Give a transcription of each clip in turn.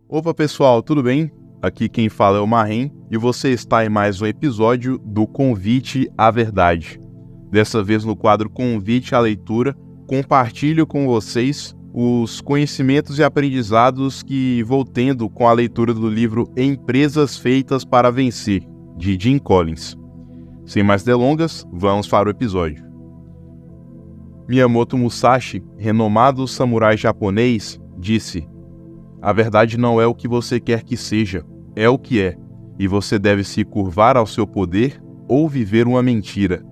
Opa pessoal, tudo bem? Aqui quem fala é o Marrem e você está em mais um episódio do Convite à Verdade. Dessa vez no quadro Convite à Leitura, compartilho com vocês os conhecimentos e aprendizados que vou tendo com a leitura do livro Empresas Feitas para Vencer, de Jim Collins. Sem mais delongas, vamos para o episódio. Miyamoto Musashi, renomado samurai japonês, disse: "A verdade não é o que você quer que seja, é o que é, e você deve se curvar ao seu poder ou viver uma mentira."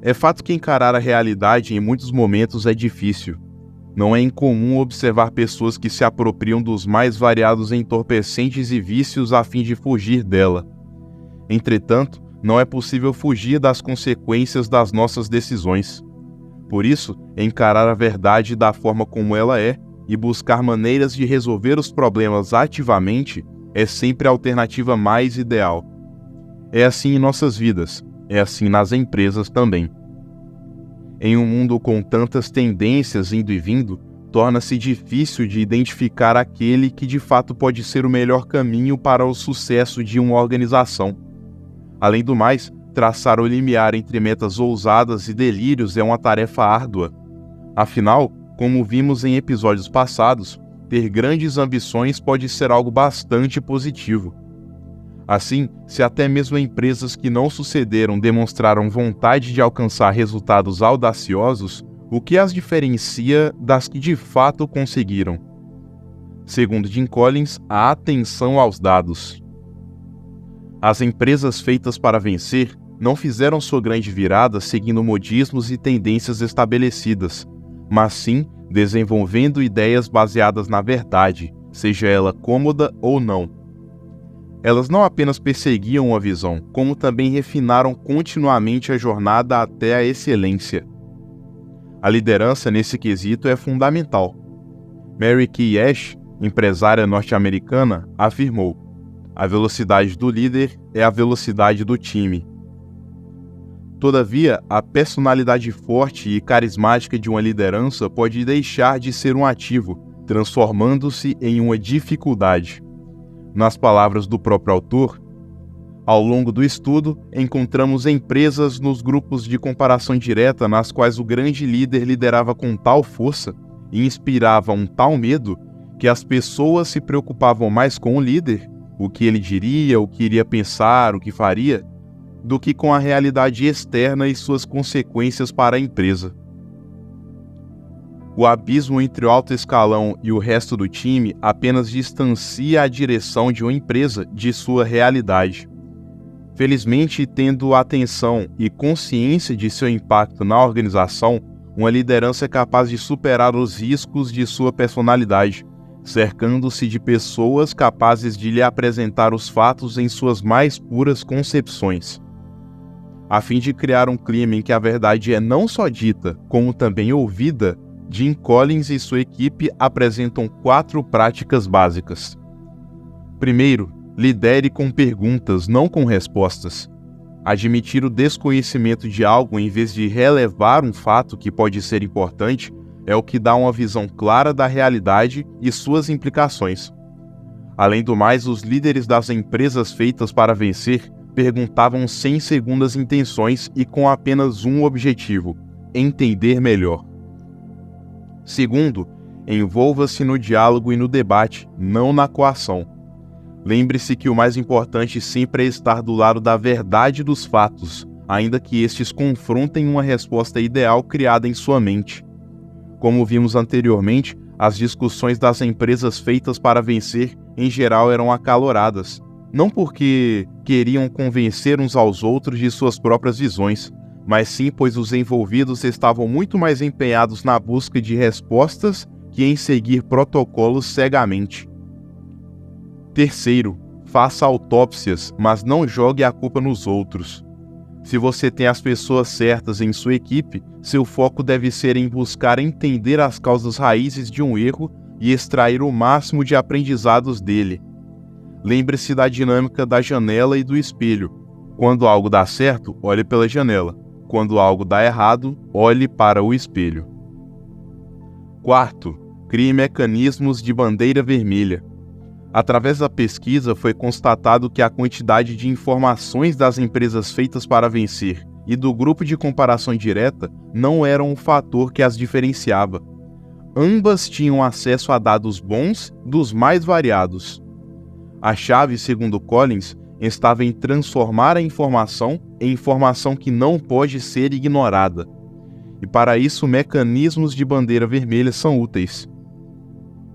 É fato que encarar a realidade em muitos momentos é difícil. Não é incomum observar pessoas que se apropriam dos mais variados entorpecentes e vícios a fim de fugir dela. Entretanto, não é possível fugir das consequências das nossas decisões. Por isso, encarar a verdade da forma como ela é e buscar maneiras de resolver os problemas ativamente é sempre a alternativa mais ideal. É assim em nossas vidas, é assim nas empresas também. Em um mundo com tantas tendências indo e vindo, torna-se difícil de identificar aquele que de fato pode ser o melhor caminho para o sucesso de uma organização. Além do mais, traçar o limiar entre metas ousadas e delírios é uma tarefa árdua. Afinal, como vimos em episódios passados, ter grandes ambições pode ser algo bastante positivo. Assim, se até mesmo empresas que não sucederam demonstraram vontade de alcançar resultados audaciosos, o que as diferencia das que de fato conseguiram? Segundo Jim Collins, a atenção aos dados. As empresas feitas para vencer não fizeram sua grande virada seguindo modismos e tendências estabelecidas, mas sim desenvolvendo ideias baseadas na verdade, seja ela cômoda ou não. Elas não apenas perseguiam uma visão, como também refinaram continuamente a jornada até a excelência. A liderança nesse quesito é fundamental. Mary Kay Ash, empresária norte-americana, afirmou: "A velocidade do líder é a velocidade do time." Todavia, a personalidade forte e carismática de uma liderança pode deixar de ser um ativo, transformando-se em uma dificuldade. Nas palavras do próprio autor, ao longo do estudo, encontramos empresas nos grupos de comparação direta nas quais o grande líder liderava com tal força e inspirava um tal medo que as pessoas se preocupavam mais com o líder, o que ele diria, o que iria pensar, o que faria, do que com a realidade externa e suas consequências para a empresa. O abismo entre o alto escalão e o resto do time apenas distancia a direção de uma empresa de sua realidade. Felizmente, tendo atenção e consciência de seu impacto na organização, uma liderança é capaz de superar os riscos de sua personalidade, cercando-se de pessoas capazes de lhe apresentar os fatos em suas mais puras concepções. A fim de criar um clima em que a verdade é não só dita, como também ouvida, Jim Collins e sua equipe apresentam 4 práticas básicas. Primeiro, lidere com perguntas, não com respostas. Admitir o desconhecimento de algo em vez de relevar um fato que pode ser importante é o que dá uma visão clara da realidade e suas implicações. Além do mais, os líderes das empresas feitas para vencer perguntavam sem segundas intenções e com apenas um objetivo: entender melhor. Segundo, envolva-se no diálogo e no debate, não na coação. Lembre-se que o mais importante sempre é estar do lado da verdade dos fatos, ainda que estes confrontem uma resposta ideal criada em sua mente. Como vimos anteriormente, as discussões das empresas feitas para vencer, em geral, eram acaloradas, não porque queriam convencer uns aos outros de suas próprias visões, mas sim pois os envolvidos estavam muito mais empenhados na busca de respostas que em seguir protocolos cegamente. Terceiro, faça autópsias, mas não jogue a culpa nos outros. Se você tem as pessoas certas em sua equipe, seu foco deve ser em buscar entender as causas raízes de um erro e extrair o máximo de aprendizados dele. Lembre-se da dinâmica da janela e do espelho. Quando algo dá certo, olhe pela janela. Quando algo dá errado, olhe para o espelho. Quarto, crie mecanismos de bandeira vermelha. Através da pesquisa, foi constatado que a quantidade de informações das empresas feitas para vencer e do grupo de comparação direta não era um fator que as diferenciava. Ambas tinham acesso a dados bons dos mais variados. A chave, segundo Collins, estava em transformar a informação em informação que não pode ser ignorada. E para isso, mecanismos de bandeira vermelha são úteis.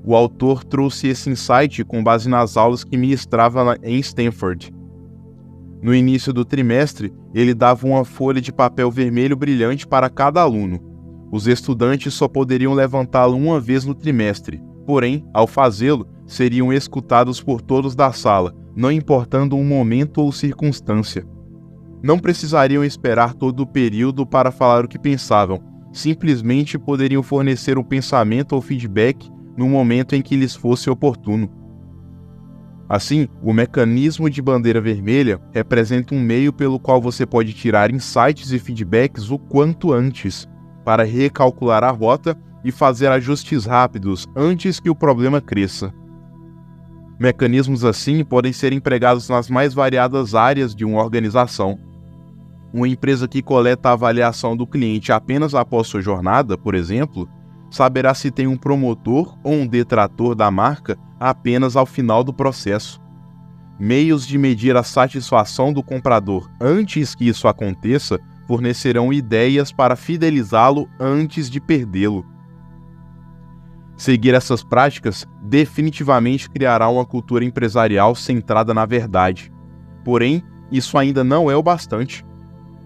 O autor trouxe esse insight com base nas aulas que ministrava em Stanford. No início do trimestre, ele dava uma folha de papel vermelho brilhante para cada aluno. Os estudantes só poderiam levantá-lo uma vez no trimestre, porém, ao fazê-lo, seriam escutados por todos da sala, não importando um momento ou circunstância. Não precisariam esperar todo o período para falar o que pensavam, simplesmente poderiam fornecer um pensamento ou feedback no momento em que lhes fosse oportuno. Assim, o mecanismo de bandeira vermelha representa um meio pelo qual você pode tirar insights e feedbacks o quanto antes, para recalcular a rota e fazer ajustes rápidos antes que o problema cresça. Mecanismos assim podem ser empregados nas mais variadas áreas de uma organização. Uma empresa que coleta a avaliação do cliente apenas após sua jornada, por exemplo, saberá se tem um promotor ou um detrator da marca apenas ao final do processo. Meios de medir a satisfação do comprador antes que isso aconteça fornecerão ideias para fidelizá-lo antes de perdê-lo. Seguir essas práticas definitivamente criará uma cultura empresarial centrada na verdade. Porém, isso ainda não é o bastante.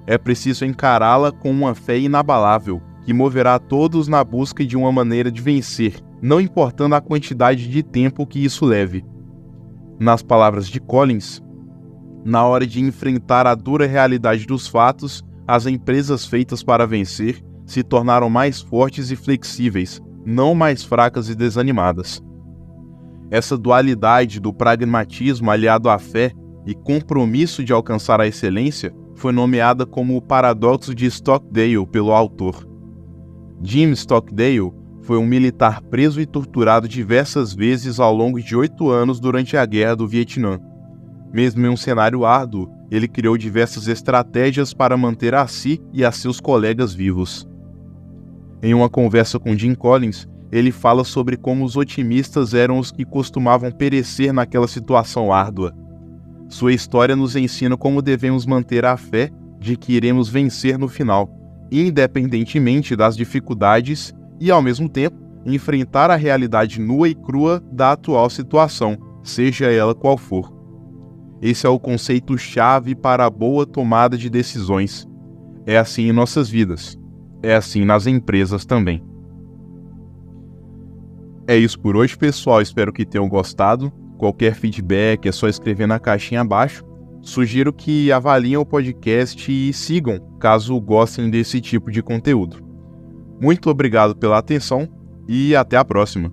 É preciso encará-la com uma fé inabalável, que moverá todos na busca de uma maneira de vencer, não importando a quantidade de tempo que isso leve. Nas palavras de Collins, na hora de enfrentar a dura realidade dos fatos, as empresas feitas para vencer se tornaram mais fortes e flexíveis, não mais fracas e desanimadas. Essa dualidade do pragmatismo aliado à fé e compromisso de alcançar a excelência foi nomeada como o paradoxo de Stockdale pelo autor. Jim Stockdale foi um militar preso e torturado diversas vezes ao longo de 8 anos durante a Guerra do Vietnã. Mesmo em um cenário árduo, ele criou diversas estratégias para manter a si e a seus colegas vivos. Em uma conversa com Jim Collins, ele fala sobre como os otimistas eram os que costumavam perecer naquela situação árdua. Sua história nos ensina como devemos manter a fé de que iremos vencer no final, independentemente das dificuldades e, ao mesmo tempo, enfrentar a realidade nua e crua da atual situação, seja ela qual for. Esse é o conceito-chave para a boa tomada de decisões. É assim em nossas vidas. É assim nas empresas também. É isso por hoje, pessoal. Espero que tenham gostado. Qualquer feedback é só escrever na caixinha abaixo. Sugiro que avaliem o podcast e sigam, caso gostem desse tipo de conteúdo. Muito obrigado pela atenção e até a próxima.